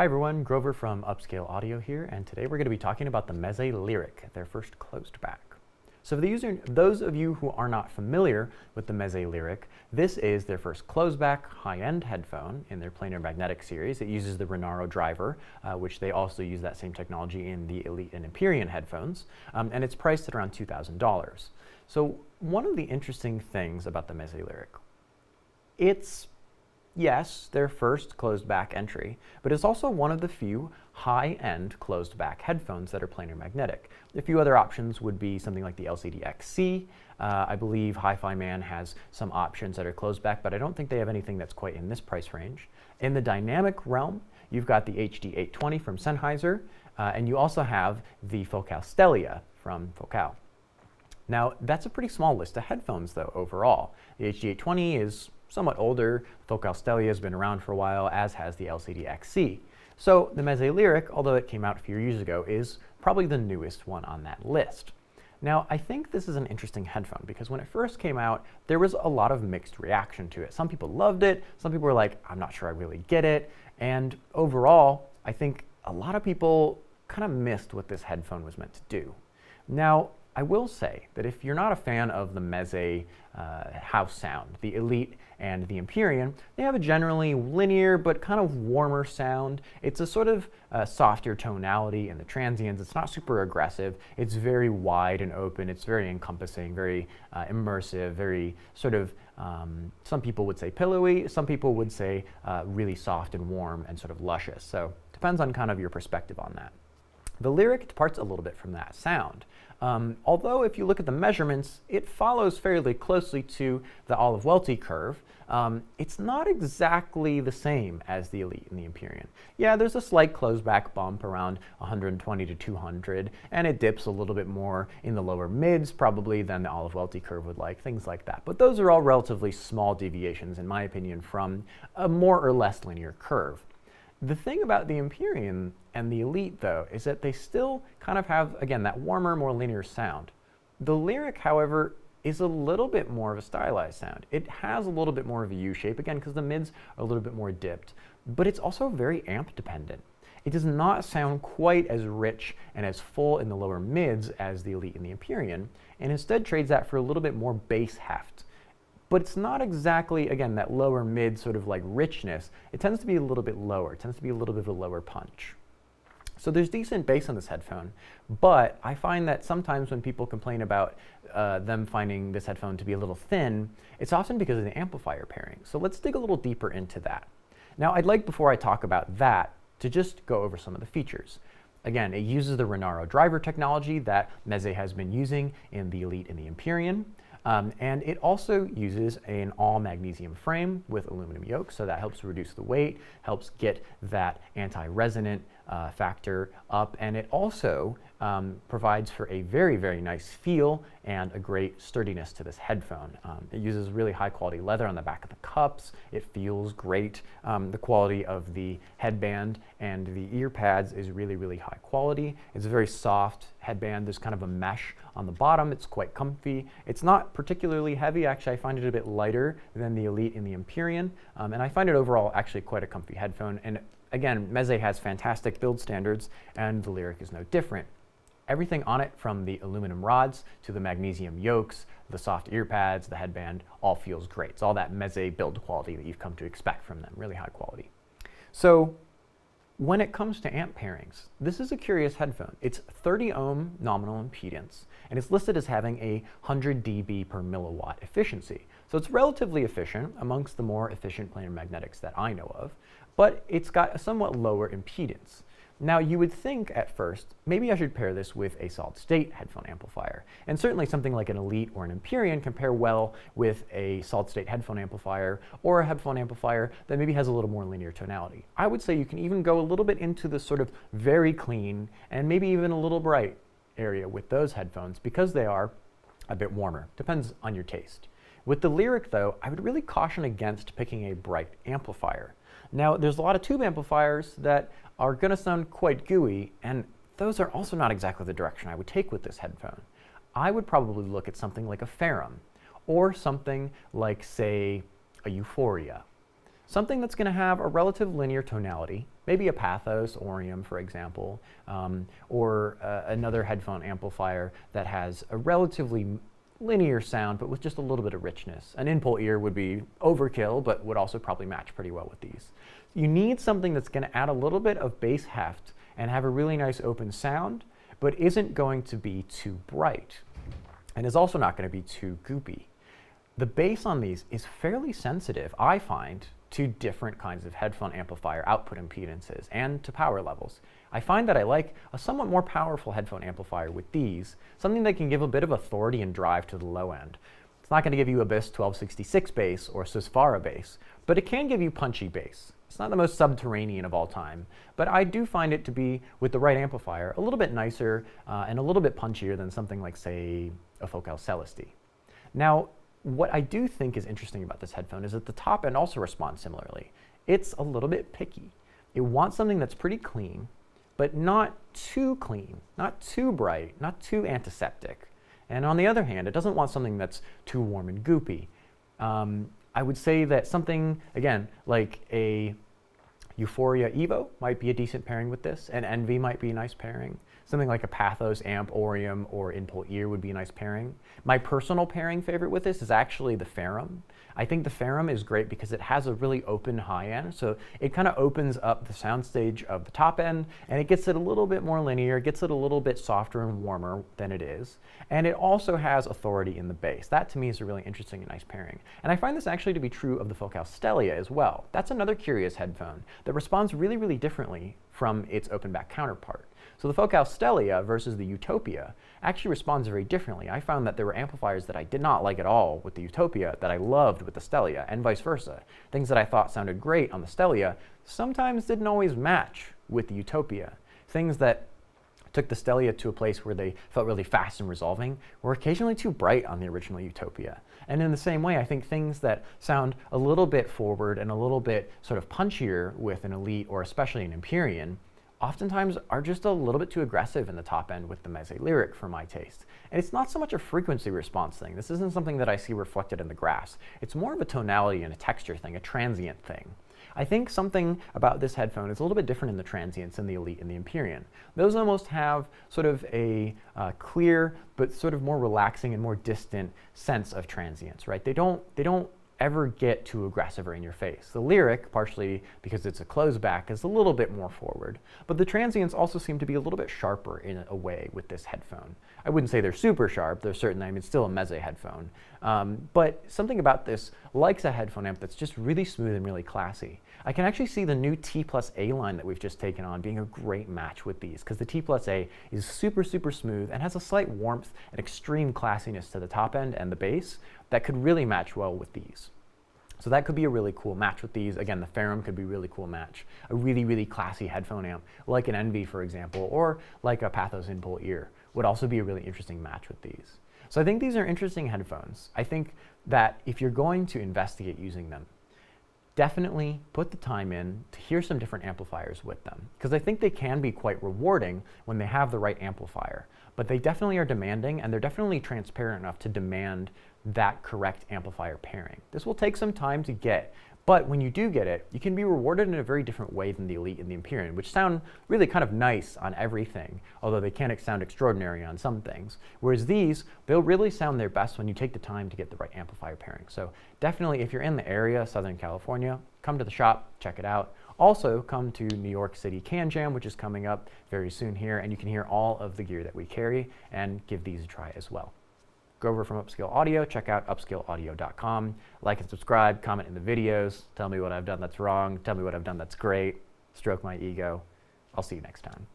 Hi everyone, Grover from Upscale Audio here, and today we're going to be talking about the Meze Liric, their first closed back. So for those of you who are not familiar with the Meze Liric, this is their first closed back high-end headphone in their planar magnetic series. It uses the Renaro driver, which they also use that same technology in the Elite and Empyrean headphones, and it's priced at around $2,000. So one of the interesting things about the Meze Liric, it's yes, their first closed back entry, but it's also one of the few high-end closed back headphones that are planar magnetic. A few other options would be something like the LCD XC. I believe Hi-Fi Man has some options that are closed back, but I don't think they have anything that's quite in this price range. In the dynamic realm, you've got the HD820 from Sennheiser, and you also have the Focal Stellia from Focal. Now, that's a pretty small list of headphones, though, overall. The HD820 is somewhat older. Focal Stellia has been around for a while, as has the LCD XC. So the Meze Liric, although it came out a few years ago, is probably the newest one on that list. Now, I think this is an interesting headphone because when it first came out, there was a lot of mixed reaction to it. Some people loved it, some people were like, I'm not sure I really get it. And overall, I think a lot of people kind of missed what this headphone was meant to do. Now, I will say that if you're not a fan of the Meze house sound, the Elite and the Empyrean, they have a generally linear but kind of warmer sound. It's a sort of softer tonality in the transients. It's not super aggressive. It's very wide and open. It's very encompassing, very immersive, very sort of, some people would say pillowy, some people would say really soft and warm and sort of luscious. So it depends on kind of your perspective on that. The Liric departs a little bit from that sound. Although if you look at the measurements, it follows fairly closely to the Olive Welty curve. It's not exactly the same as the Elite and the Empyrean. Yeah, there's a slight closed back bump around 120 to 200, and it dips a little bit more in the lower mids probably than the Olive Welty curve would like, things like that. But those are all relatively small deviations, in my opinion, from a more or less linear curve. The thing about the Empyrean and the Elite, though, is that they still kind of have, again, that warmer, more linear sound. The Liric, however, is a little bit more of a stylized sound. It has a little bit more of a U-shape, again, because the mids are a little bit more dipped, but it's also very amp dependent. It does not sound quite as rich and as full in the lower mids as the Elite and the Empyrean, and instead trades that for a little bit more bass heft. But it's not exactly, again, that lower mid sort of like richness. It tends to be a little bit lower. It tends to be a little bit of a lower punch. So there's decent bass on this headphone, but I find that sometimes when people complain about them finding this headphone to be a little thin, it's often because of the amplifier pairing. So let's dig a little deeper into that. Now, I'd like, before I talk about that, to just go over some of the features. Again, it uses the Renaro driver technology that Meze has been using in the Elite and the Empyrean. And it also uses an all-magnesium frame with aluminum yoke, so that helps reduce the weight, helps get that anti-resonant factor up, and it also provides for a very, very nice feel and a great sturdiness to this headphone. It uses really high-quality leather on the back of the cups. It feels great. The quality of the headband and the ear pads is really, really high quality. It's a very soft headband. There's kind of a mesh on the bottom. It's quite comfy. It's not particularly heavy. Actually, I find it a bit lighter than the Elite and the Empyrean, and I find it overall actually quite a comfy headphone. And again, Meze has fantastic build standards, and the Liric is no different. Everything on it, from the aluminum rods to the magnesium yokes, the soft ear pads, the headband, all feels great. It's all that Meze build quality that you've come to expect from them, really high quality. So when it comes to amp pairings, this is a curious headphone. It's 30 ohm nominal impedance, and it's listed as having a 100 dB per milliwatt efficiency. So it's relatively efficient, amongst the more efficient planar magnetics that I know of, but it's got a somewhat lower impedance. Now, you would think at first, maybe I should pair this with a solid-state headphone amplifier. And certainly something like an Elite or an Empyrean can pair well with a solid-state headphone amplifier or a headphone amplifier that maybe has a little more linear tonality. I would say you can even go a little bit into the sort of very clean and maybe even a little bright area with those headphones because they are a bit warmer. Depends on your taste. With the Liric, though, I would really caution against picking a bright amplifier. Now, there's a lot of tube amplifiers that are going to sound quite gooey, and those are also not exactly the direction I would take with this headphone. I would probably look at something like a Ferrum, or something like, say, a Euphoria. Something that's going to have a relative linear tonality, maybe a Pathos Orium, for example, or another headphone amplifier that has a relatively linear sound, but with just a little bit of richness. An in-pull ear would be overkill, but would also probably match pretty well with these. You need something that's going to add a little bit of bass heft and have a really nice open sound, but isn't going to be too bright, and is also not going to be too goopy. The bass on these is fairly sensitive, I find, to different kinds of headphone amplifier output impedances and to power levels. I find that I like a somewhat more powerful headphone amplifier with these, something that can give a bit of authority and drive to the low end. It's not going to give you a Abyss 1266 bass or Susvara bass, but it can give you punchy bass. It's not the most subterranean of all time, but I do find it to be, with the right amplifier, a little bit nicer and a little bit punchier than something like, say, a Focal Celesty. Now, what I do think is interesting about this headphone is that the top end also responds similarly. It's a little bit picky. It wants something that's pretty clean, but not too clean, not too bright, not too antiseptic. And on the other hand, it doesn't want something that's too warm and goopy. I would say that something, again, like a Euphoria Evo might be a decent pairing with this. An Envy might be a nice pairing. Something like a Pathos Amp Orium or in-pull ear would be a nice pairing. My personal pairing favorite with this is actually the Ferrum. I think the Ferrum is great because it has a really open high end, so it kind of opens up the soundstage of the top end, and it gets it a little bit more linear, gets it a little bit softer and warmer than it is, and it also has authority in the bass. That to me is a really interesting and nice pairing. And I find this actually to be true of the Focal Stelia as well. That's another curious headphone that responds really, really differently from its open back counterpart. So the Focal Stelia versus the Utopia actually responds very differently. I found that there were amplifiers that I did not like at all with the Utopia that I loved with the Stelia, and vice versa. Things that I thought sounded great on the Stelia sometimes didn't always match with the Utopia. Things that took the Stelia to a place where they felt really fast and resolving were occasionally too bright on the original Utopia. And in the same way, I think things that sound a little bit forward and a little bit sort of punchier with an Elite or especially an Empyrean oftentimes are just a little bit too aggressive in the top end with the Meze Liric for my taste. And it's not so much a frequency response thing. This isn't something that I see reflected in the graphs. It's more of a tonality and a texture thing, a transient thing. I think something about this headphone is a little bit different in the transients in the Elite and the Empyrean. Those almost have sort of a clear but sort of more relaxing and more distant sense of transients, right? They don't ever get too aggressive or in your face. The Liric, partially because it's a closed back, is a little bit more forward, but the transients also seem to be a little bit sharper in a way with this headphone. I wouldn't say they're super sharp, they're certainly, I mean, it's still a Meze headphone, but something about this likes a headphone amp that's just really smooth and really classy. I can actually see the new T+A line that we've just taken on being a great match with these, because the T+A is super, super smooth and has a slight warmth and extreme classiness to the top end and the bass that could really match well with these. So that could be a really cool match with these. Again, the Ferrum could be a really cool match. A really, really classy headphone amp, like an Envy, for example, or like a Pathos in-pull ear, would also be a really interesting match with these. So I think these are interesting headphones. I think that if you're going to investigate using them, definitely put the time in to hear some different amplifiers with them, because I think they can be quite rewarding when they have the right amplifier. But they definitely are demanding, and they're definitely transparent enough to demand that correct amplifier pairing. This will take some time to get, but when you do get it, you can be rewarded in a very different way than the Elite and the Empyrean, which sound really kind of nice on everything, although they can sound extraordinary on some things. Whereas these, they'll really sound their best when you take the time to get the right amplifier pairing. So definitely, if you're in the area, Southern California, come to the shop, check it out. Also, come to New York City Can Jam, which is coming up very soon here, and you can hear all of the gear that we carry and give these a try as well. Go over from Upscale Audio, check out upscaleaudio.com, like and subscribe, comment in the videos, tell me what I've done that's wrong, tell me what I've done that's great, stroke my ego. I'll see you next time.